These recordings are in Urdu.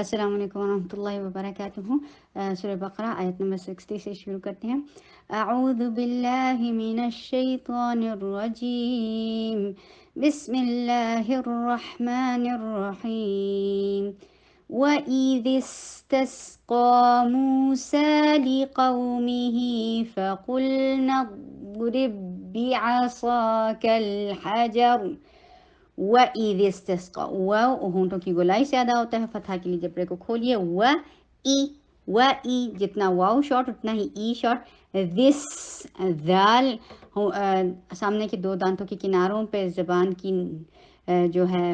السلام علیکم ورحمۃ اللہ وبرکاتہ. سورہ بقرہ آیت نمبر 60 سے شروع کرتے ہیں. اعوذ باللہ من الشیطان الرجیم. بسم اللہ الرحمن الرحیم. وَإِذِ اسْتَسْقَىٰ مُوسَىٰ لِقَوْمِهِ فَقُلْنَا اضْرِب بِّعَصَاكَ الْحَجَرَ. وَإِذِ اسْتَسْقَىٰ، ہونٹوں کی گولائی سے ادا ہوتا ہے. فتحہ کے لیے جبرے کو کھولیے. و ای جتنا واؤ شارٹ اتنا ہی ای شارٹ. دس ذال سامنے کے دو دانتوں کے کناروں پہ زبان کی جو ہے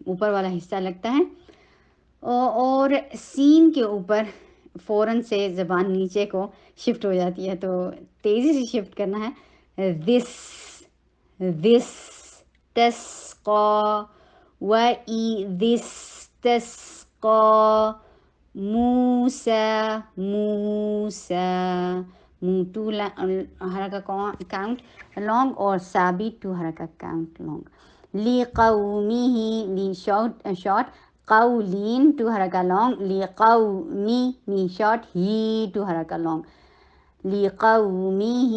اوپر والا حصہ لگتا ہے، اور سین کے اوپر فوراً سے زبان نیچے کو شفٹ ہو جاتی ہے، تو تیزی سے شفٹ کرنا ہے. دس تسقى وَإِذِ اسْتَسْقَىٰ مُوسَىٰ. ٹو حرکہ کاؤنٹ لانگ اور ثابت ٹو حرکہ کاؤنٹ لانگ. لِقَوْمِهِ لی شارٹ قولین ٹو حرکہ لانگ. لِقَوْمِهِ شارٹ ہی ٹو حرکہ لانگ. لِقَوْمِهِ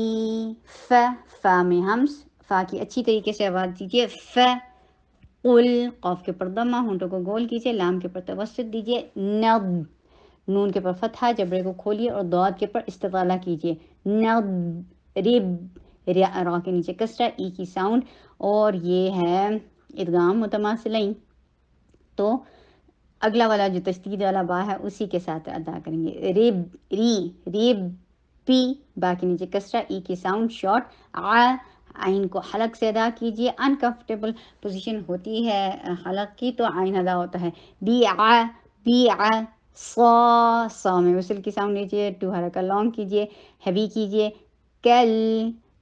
فا میں ہمس، فا کی اچھی طریقے سے آواز دیجیے. قل قاف کے پر ضمہ، ہونٹوں کو گول کیجیے. لام کے پر توسط دیجیے. نون کے پر فتحہ، جبرے کو کھولیے اور ضاد کے پر استطالہ کیجیے. را کے نیچے کسرہ، ای کی ساؤنڈ، اور یہ ہے ادغام متماثلین. تو اگلا والا جو تشدید والا با ہے اسی کے ساتھ ادا کریں گے. ریب پی، با کے نیچے کسرہ، ای کی ساؤنڈ شارٹ. عین کو حلق سے ادا کیجیے. انکمفرٹیبل پوزیشن ہوتی ہے حلق کی تو عین ادا ہوتا ہے. سا میں وصل کی ساؤنڈ لیجیے. ٹو حرکہ لانگ کیجیے، ہیوی کیجیے.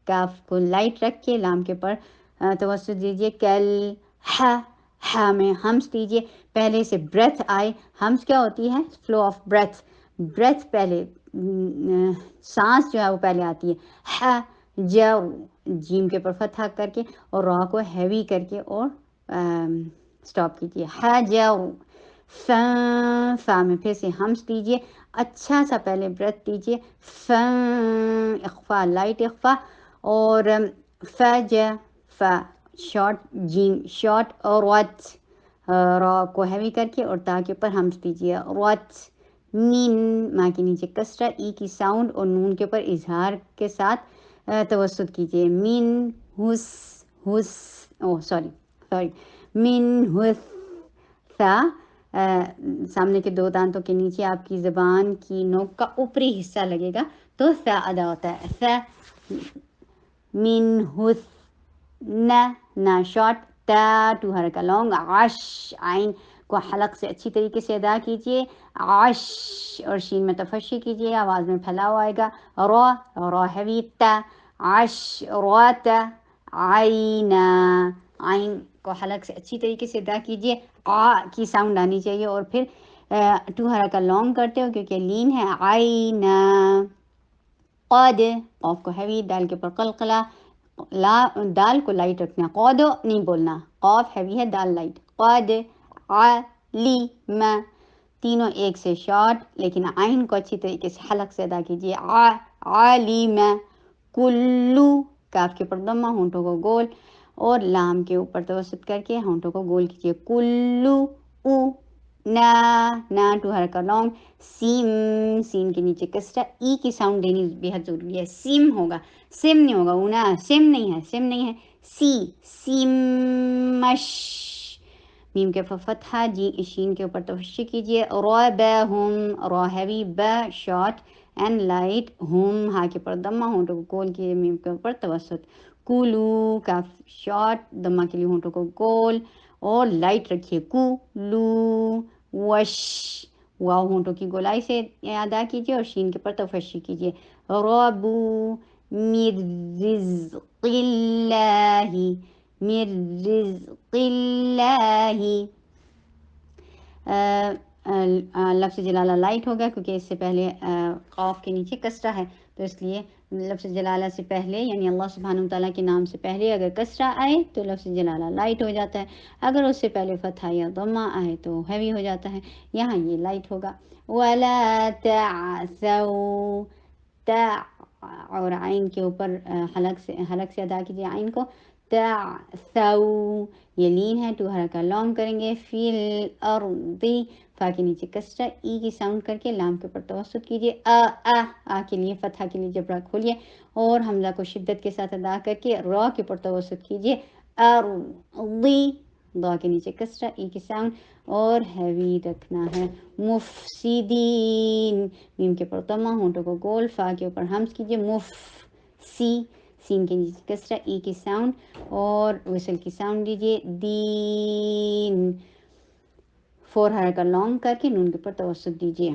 کاف کو لائٹ رکھ کے لام کے پر توسط دیجیے. ہا میں ہمس دیجیے. پہلے سے بریتھ آئے. ہمس کیا ہوتی ہے؟ فلو آف بریتھ پہلے سانس جو ہے وہ پہلے آتی ہے. جیم کے پر فتحہ کر کے اور را کو ہیوی کر کے اور سٹاپ کیجیے. فا میں پھر سے ہمس دیجیے. اچھا سا پہلے بریتھ دیجیے. اخفا لائٹ اخفا. اور فا شارٹ، جیم شارٹ، اور را کو ہیوی کر کے اور تا کے اوپر ہمس دیجیے. مین، ماں کے نیچے کسرہ، ای کی ساؤنڈ اور نون کے اوپر اظہار کے ساتھ توسط کیجیے. تھا سامنے کے دو دانتوں کے نیچے آپ کی زبان کی نوک کا اوپری حصہ لگے گا تو ثا ادا ہوتا ہے. نا شارٹ، تا ٹو حرکہ لانگ. عین کو حلق سے اچھی طریقے سے ادا کیجیے. اور شین میں تفشی کیجیے، آواز میں پھیلاؤ آئے گا. را ہیوی. عین کو حلق سے اچھی طریقے سے ادا کیجیے. کی ساؤنڈ آنی چاہیے اور پھر ٹو حرکہ لانگ کرتے ہو کیونکہ لین ہے. قد، قاف کو ہیوی، دال کے پر قلقلہ. دال کو لائٹ رکھنا، قد نہیں بولنا. قاف ہیوی ہے، دال لائٹ. قد علم، تینوں ایک سے شارٹ لیکن عین کو اچھی طریقے سے حلق سے ادا کیجیے. عالم. کلو، کاف کے پر ضمہ، ہونٹوں کو گول اور لام کے اوپر توسط کر کے ہونٹوں کو گول کیجیے. کلو. نا ٹو حرکہ لانگ. سین کے نیچے کسرہ، ای کی ساؤنڈ دینی بہت ضروری ہے. سم ہوگا، سم نہیں ہوگا. سم نہیں ہے. سیمش. میم کے فتحہ، شین کے اوپر تفشی کیجیے. را ہیوی، با شارٹ اینڈ لائٹ. ہا کے پر ضمہ، ہونٹوں کو گول کیجیے. میم کے اوپر توسط. کولو، کاف شارٹ، ضمہ کے لیے ہونٹوں کو گول اور لائٹ رکھیے. کولو واو ہونٹوں کی گولائی سے ادا کیجیے اور شین کے پر تفشی کیجیے. ربو من رزق اللہ. لفظ جلالہ لائٹ ہوگا کیونکہ اس سے پہلے قاف کے نیچے کسرہ ہے، تو اس لیے لفظ جلالہ سے پہلے یعنی اللہ سبحانہ وتعالیٰ کے نام سے پہلے اگر کسرہ آئے تو لفظ جلالہ لائٹ ہو جاتا ہے، اگر اس سے پہلے فتحہ یا ضمہ آئے تو ہیوی ہو جاتا ہے، یہاں یہ لائٹ ہوگا۔ وَلَا تَعْثَوْا، تا اور عین کے اوپر حلق سے ادا کیجیے عین کو، تعثوا، یہ لین ہے، ٹو حرکہ لانگ کریں گے، فی الارض، فا کے نیچے کسرہ، ای کی ساؤنڈ کر کے لام کے اوپر توسط کیجیے، آ کے لیے فتحہ کے لیے جبرا کھولیے اور حمزہ کو شدت کے ساتھ ادا کر کے را کے اوپر توسط کیجیے، ارضی، ضا کے نیچے کسرہ، ای کی ساؤنڈ اور ہیوی رکھنا ہے، مفسدین، میم کے اوپر ضمہ، ہونٹوں کو گول، فا کے اوپر ہمز کیجیے، سین کے نیچے کسرہ، ای کی ساؤنڈ اور وصل کی ساؤنڈ دیجیے، دین، فور حرکہ لانگ کر کے نون کے اوپر توسط دیجیے۔